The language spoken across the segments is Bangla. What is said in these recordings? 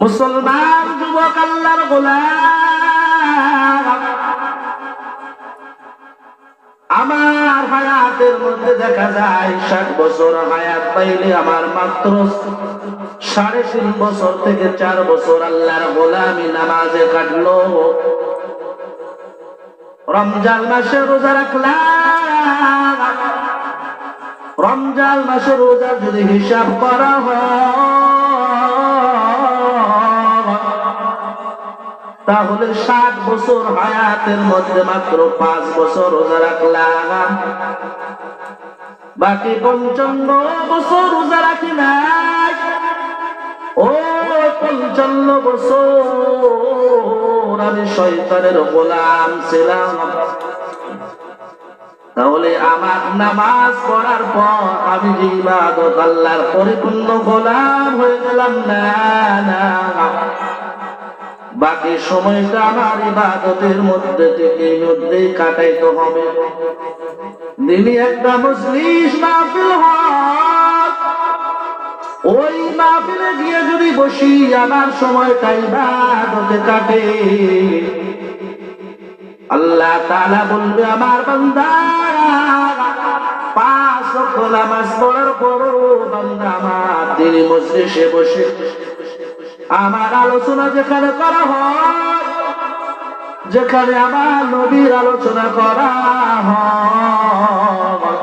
মুসলমান যুবক আল্লাহর গোলাম, আমার হায়াতের মধ্যে দেখা যায় 60 বছর হায়াত পাইলে আমার মাত্র 3.5 বছর থেকে 4 বছর আল্লাহর গোলামি নামাজে কাটলো। রমজান মাসে রোজা রাখলাম, রমজান মাসে রোজা যদি হিসাব করা হয় তাহলে 60 বছর হায়াতের মধ্যে মাত্র 5 বছর রোজা রাখলাম, বাকি 55 বছর রোজা রাখি নাই। ও 55 বছর আমি শয়তানের গোলাম ছিলাম। তাহলে আমার নামাজ পড়ার পর আমি যে ইবাদত আল্লাহর পরিপূর্ণ গোলাম হয়ে গেলাম না, বাকি সময়টা আমার ইবাদতের মধ্যে থেকে কাটাইতে হবে। দিনে একটা মজলিস মাহফিল হয়, ওই মাহফিলে গিয়ে যদি বসি আমার সময়টা ইবাদতে কাটে, আল্লাহ তাআলা বলবে আমার বান্দা 5 ওয়াক্ত নামাজ পড়ার পরও বান্দা আমার দিনে মজলিসে বসে আমার আলোচনা যেখানে করা হয়, যেখানে আমার নবীর আলোচনা করা হয়,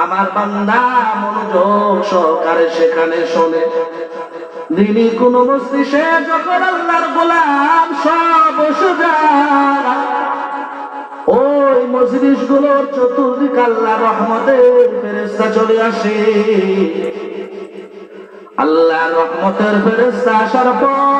আমার বান্দা মনোযোগ সহকারে সেখানে শোনে। দিনই কোন মজলিসে যখন আল্লাহর গোলাম সব বসে যায়, ওই মজলিস গুলোর চতুর্দিকে আল্লাহর রহমতের ফেরেশতা চলে আসে। আল্লাহর রহমতের ফেরেশতা আসার পর